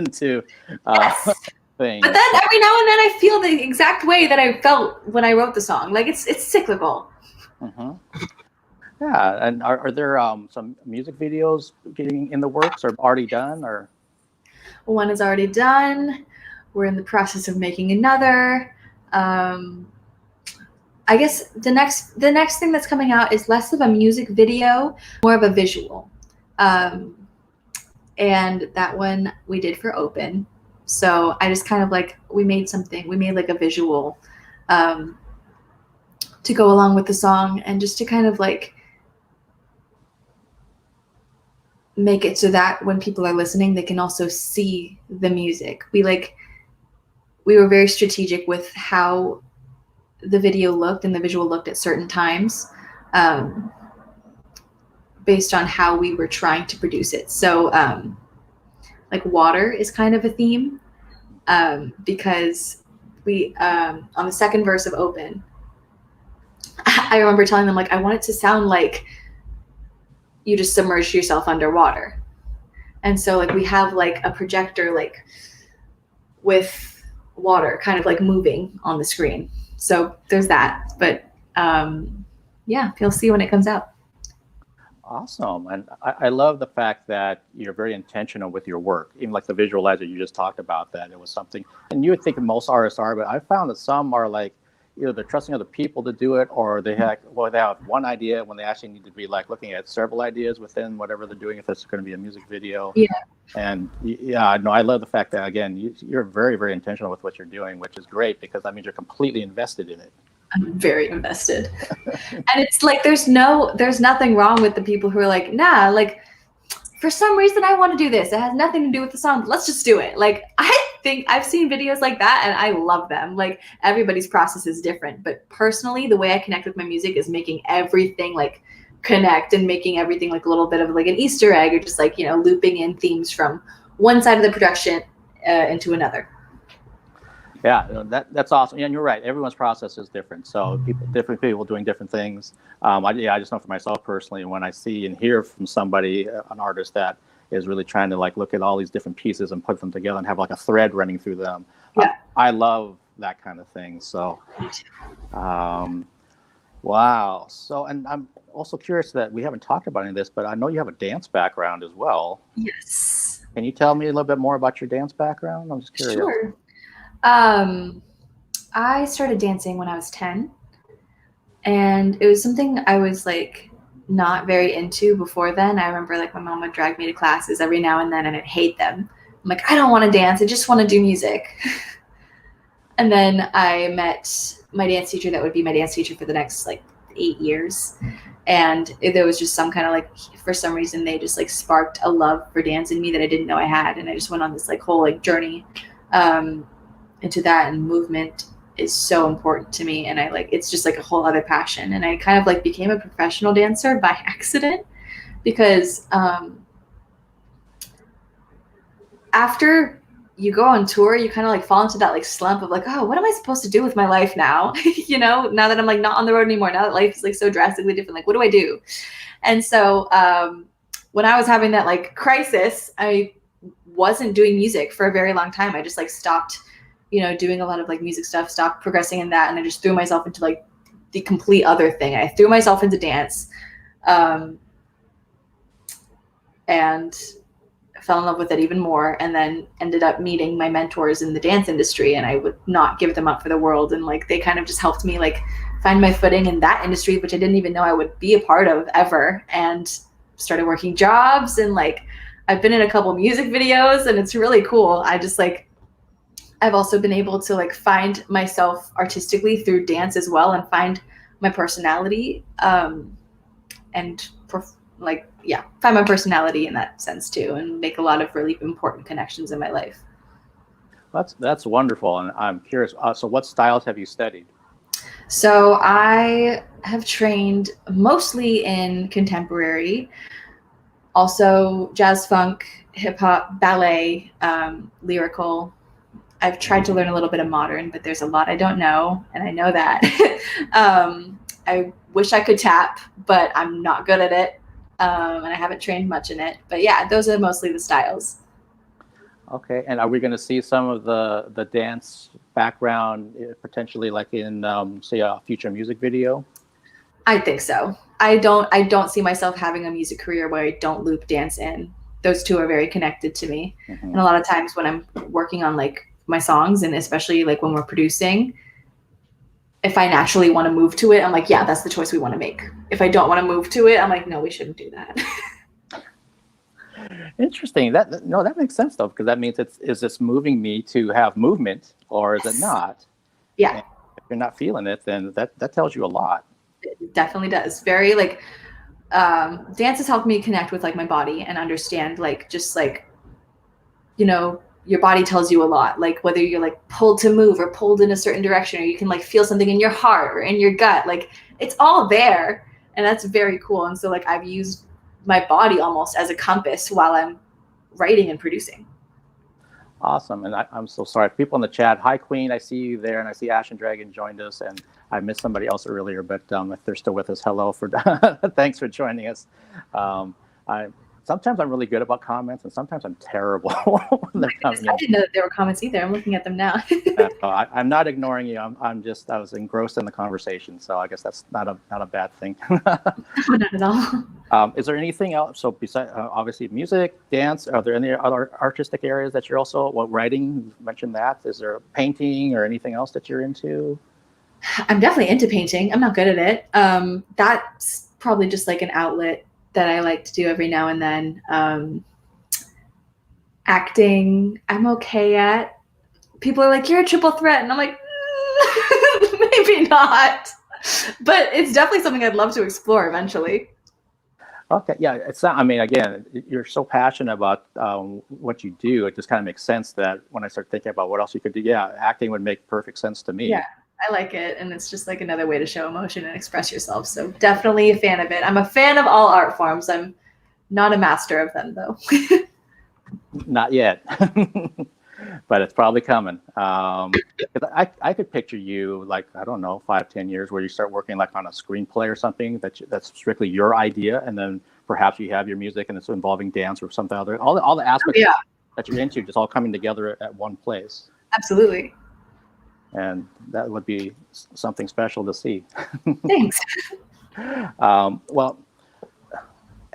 to yes. things. But then every now and then I feel the exact way that I felt when I wrote the song. Like it's cyclical. Mm-hmm. Yeah. And are there some music videos getting in the works or already done, or? One is already done. We're in the process of making another. I guess the next thing that's coming out is less of a music video, more of a visual. And that one we did for Open. So I just kind of like, we made like a visual to go along with the song, and just to kind of like make it so that when people are listening, they can also see the music. We were very strategic with how the video looked and the visual looked at certain times, based on how we were trying to produce it. So like water is kind of a theme, because we on the second verse of Open, I remember telling them, like, I want it to sound like you just submerged yourself underwater. And so like we have like a projector like with water kind of like moving on the screen. So there's that. But yeah, you'll see when it comes out. Awesome. And I love the fact that you're very intentional with your work, even like the visualizer you just talked about, that it was something, and you would think most artists are, but I found that some are like, either they're trusting other people to do it, or they have one idea when they actually need to be like looking at several ideas within whatever they're doing, if it's going to be a music video. Yeah. And yeah, no, I love the fact that, again, you're very, very intentional with what you're doing, which is great, because that means you're completely invested in it. I'm very invested. And it's like, there's nothing wrong with the people who are like, nah, like for some reason I want to do this. It has nothing to do with the song. Let's just do it. Like, I think I've seen videos like that and I love them. Like, everybody's process is different, but personally, the way I connect with my music is making everything like connect, and making everything like a little bit of like an Easter egg, or just like, looping in themes from one side of the production into another. Yeah, that's awesome. Yeah, and you're right. Everyone's process is different. So different people doing different things. I just know for myself personally, when I see and hear from somebody, an artist that is really trying to like look at all these different pieces and put them together and have like a thread running through them. Yeah. I love that kind of thing. So, wow. So, and I'm also curious that we haven't talked about any of this, but I know you have a dance background as well. Yes. Can you tell me a little bit more about your dance background? I'm just curious. Sure. I started dancing when I was 10, and it was something I was like not very into before then. I remember like my mom would drag me to classes every now and then, and I'd hate them. I'm like, I don't want to dance. I just want to do music. And then I met my dance teacher that would be my dance teacher for the next like 8 years. And there was just some kind of like, for some reason, they just like sparked a love for dance in me that I didn't know I had. And I just went on this like whole like journey into that, and movement is so important to me, and it's just like a whole other passion. And I kind of like became a professional dancer by accident, because after you go on tour, you kind of like fall into that like slump of like, oh, what am I supposed to do with my life now? You know, now that I'm like not on the road anymore, now that life is like so drastically different, like what do I do? And so when I was having that like crisis, I wasn't doing music for a very long time. I just like stopped, you know, doing a lot of like music stuff, stopped progressing in that, and I just threw myself into like the complete other thing. I threw myself into dance, and fell in love with it even more, and then ended up meeting my mentors in the dance industry, and I would not give them up for the world. And like they kind of just helped me like find my footing in that industry, which I didn't even know I would be a part of ever, and started working jobs, and like I've been in a couple music videos, and it's really cool. I just like, I've also been able to like find myself artistically through dance as well, and find my personality, and find my personality in that sense too, and make a lot of really important connections in my life. That's wonderful. And I'm curious, so what styles have you studied? So I have trained mostly in contemporary, also jazz, funk, hip hop, ballet, lyrical. I've tried to learn a little bit of modern, but there's a lot I don't know, and I know that. I wish I could tap, but I'm not good at it. And I haven't trained much in it, but yeah, those are mostly the styles. Okay, and are we going to see some of the dance background potentially, like in say a future music video? I think so. I don't see myself having a music career where I don't loop dance in. Those two are very connected to me. Mm-hmm. And a lot of times when I'm working on like my songs, and especially like when we're producing, if I naturally want to move to it, I'm like, yeah, that's the choice we want to make. If I don't want to move to it, I'm like, no, we shouldn't do that. Interesting. That makes sense though, because that means is this moving me to have movement, or is it not? Yeah. And if you're not feeling it, then that tells you a lot. It definitely does. Very like dance has helped me connect with like my body and understand like just like, you know, your body tells you a lot, like whether you're like pulled to move or pulled in a certain direction, or you can like feel something in your heart or in your gut, like it's all there. And that's very cool. And so like I've used my body almost as a compass while I'm writing and producing. Awesome. And I'm so sorry. People in the chat, hi Queen, I see you there, and I see Ashlyn Dragon joined us, and I missed somebody else earlier, but if they're still with us, hello, thanks for joining us. Sometimes I'm really good about comments, and sometimes I'm terrible when they're coming in. I didn't know that there were comments either. I'm looking at them now. I'm not ignoring you. I was engrossed in the conversation, so I guess that's not a bad thing. Not at all. Is there anything else? So besides obviously music, dance, are there any other artistic areas that you're also writing? You mentioned that. Is there painting or anything else that you're into? I'm definitely into painting. I'm not good at it. That's probably just like an outlet that I like to do every now and then. Acting, I'm okay at. People are like, you're a triple threat. And I'm like, maybe not. But it's definitely something I'd love to explore eventually. Okay, yeah, it's not, I mean, again, you're so passionate about what you do. It just kind of makes sense that when I start thinking about what else you could do, yeah, acting would make perfect sense to me. Yeah. I like it, and it's just like another way to show emotion and express yourself. So definitely a fan of it. I'm a fan of all art forms. I'm not a master of them, though. Not yet, but it's probably coming. I could picture you like, I don't know, 5-10 years where you start working like on a screenplay or something that's strictly your idea, and then perhaps you have your music and it's involving dance or something other. All the aspects that you're into just all coming together at one place. Absolutely. And that would be something special to see. Thanks. Well,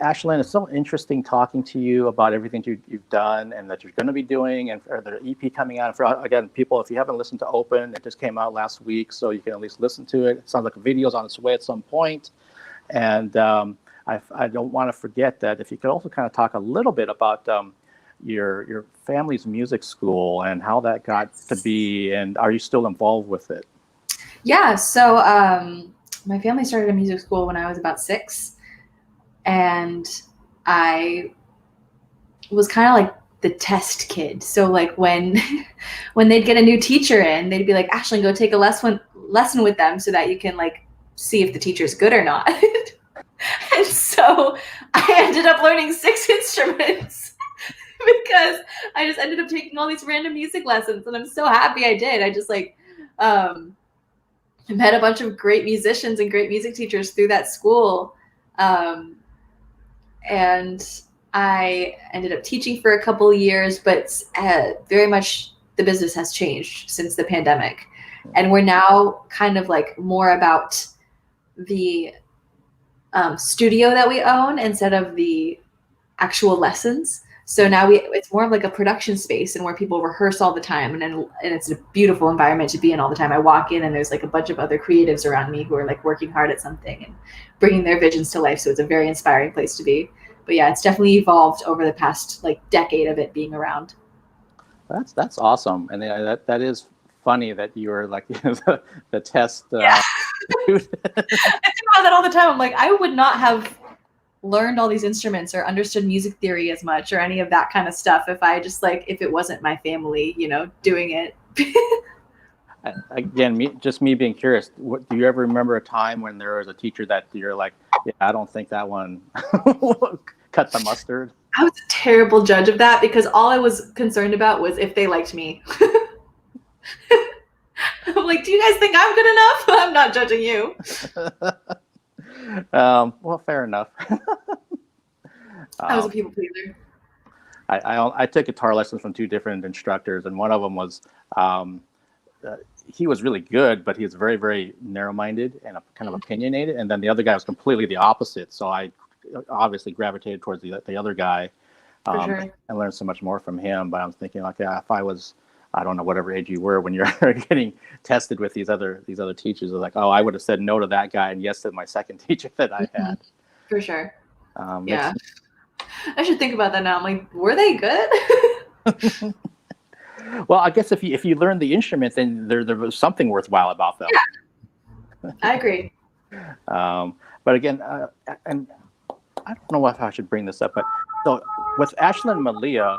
Ashlyn, it's so interesting talking to you about everything you've done and that you're going to be doing, and for the EP coming out. For again, people, if you haven't listened to Open, it just came out last week, so you can at least listen to it. It sounds like a video's on its way at some point. And I don't want to forget that if you could also kind of talk a little bit about your family's music school and how that got to be, and are you still involved with it? Yeah, so my family started a music school when I was about 6, and I was kind of like the test kid. So like when they'd get a new teacher in, they'd be like, Ashlyn, go take a lesson with them so that you can like see if the teacher's good or not. And so I ended up learning 6 instruments because I just ended up taking all these random music lessons, and I'm so happy I did. I just like met a bunch of great musicians and great music teachers through that school. And I ended up teaching for a couple of years, but very much the business has changed since the pandemic. And we're now kind of like more about the studio that we own instead of the actual lessons. So now it's more of like a production space and where people rehearse all the time, and it's a beautiful environment to be in all the time. I walk in and there's like a bunch of other creatives around me who are like working hard at something and bringing their visions to life. So it's a very inspiring place to be. But yeah, it's definitely evolved over the past like decade of it being around. That's awesome, and that is funny that you were like the test. Yeah. I think about that all the time. I'm like, I would not have learned all these instruments or understood music theory as much or any of that kind of stuff if it wasn't my family, doing it. Again, me being curious, do you ever remember a time when there was a teacher that you're like, yeah, I don't think that one cut the mustard? I was a terrible judge of that because all I was concerned about was if they liked me. I'm like, do you guys think I'm good enough? I'm not judging you. Well, fair enough. I was a people pleaser. I took guitar lessons from 2 different instructors, and one of them was he was really good, but he was very, very narrow-minded and kind of opinionated. And then the other guy was completely the opposite. So I obviously gravitated towards the other guy. For sure. I learned so much more from him. But I'm thinking, like, if I was, I don't know, whatever age you were when you're getting tested with these other teachers, I was like, oh, I would have said no to that guy and yes to my second teacher that I had. For sure. Yeah. I should think about that now. I'm like, were they good? Well, I guess if you learn the instrument, then there was something worthwhile about them. Yeah, I agree. But again, and I don't know if I should bring this up, but so with Ashlynn Malia,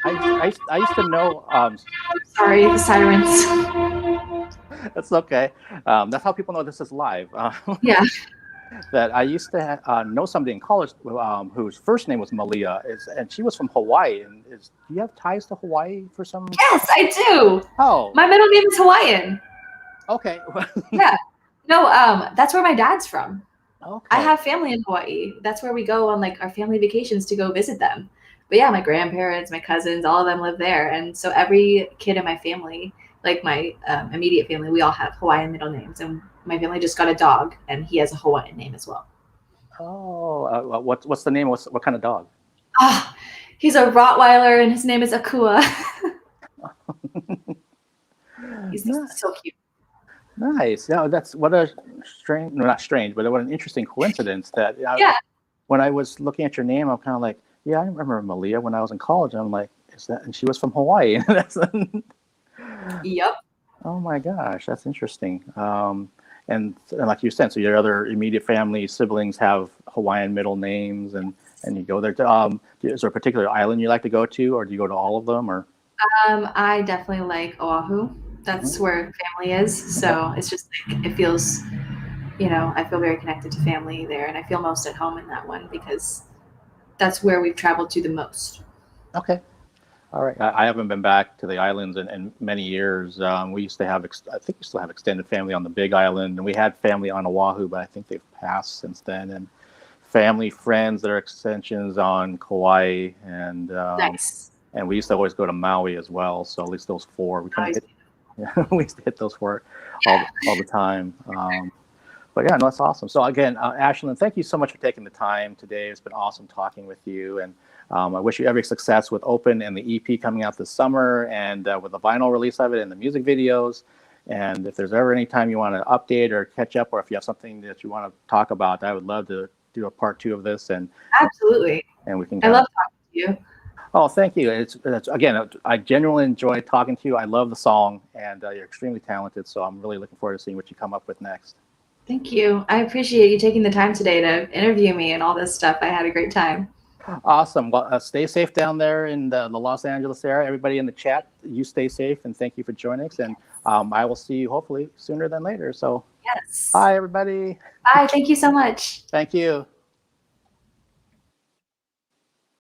I used to know. Sorry, the sirens. That's okay. That's how people know this is live. Yeah. That I used to know somebody in college whose first name was Malia, and she was from Hawaii. And do you have ties to Hawaii for some? Yes, I do. Oh, my middle name is Hawaiian. Okay. Yeah. No, that's where my dad's from. Okay. I have family in Hawaii. That's where we go on like our family vacations to go visit them. But yeah, my grandparents, my cousins, all of them live there, and so every kid in my family, like my immediate family, we all have Hawaiian middle names, and my family just got a dog, and he has a Hawaiian name as well. Oh, what's the name? What kind of dog? He's a Rottweiler, and his name is Akua. He's so cute. Nice. Yeah, that's what a strange, no, not strange, but what an interesting coincidence that. Yeah. When I was looking at your name, I'm kind of like, yeah, I remember Malia when I was in college. I'm like, is that? And she was from Hawaii. Yep. Oh my gosh, that's interesting. And like you said, so your other immediate family siblings have Hawaiian middle names, and you go there. Is there a particular island you like to go to, or do you go to all of them? Or I definitely like Oahu. That's where family is. So it's just like it feels, I feel very connected to family there, and I feel most at home in that one because that's where we've traveled to the most. Okay. All right. I haven't been back to the islands in many years. We used to have, I think we still have extended family on the Big Island, and we had family on Oahu, but I think they've passed since then. And family, friends that are extensions on Kauai, and Nice. And we used to always go to Maui as well. So at least those 4, we used to hit those 4 all the time. But yeah, no, that's awesome. So again, Ashlyn, thank you so much for taking the time today. It's been awesome talking with you, and I wish you every success with Open and the EP coming out this summer, and with the vinyl release of it and the music videos. And if there's ever any time you want to update or catch up, or if you have something that you want to talk about, I would love to do a part 2 of this. And absolutely. And we can. I love talking to you. Oh, thank you. It's again, I genuinely enjoy talking to you. I love the song, and you're extremely talented. So I'm really looking forward to seeing what you come up with next. Thank you. I appreciate you taking the time today to interview me and all this stuff. I had a great time. Awesome. Well, stay safe down there in the Los Angeles area. Everybody in the chat, you stay safe, and thank you for joining us. And I will see you hopefully sooner than later. So yes. Bye, everybody. Bye. Thank you so much. Thank you.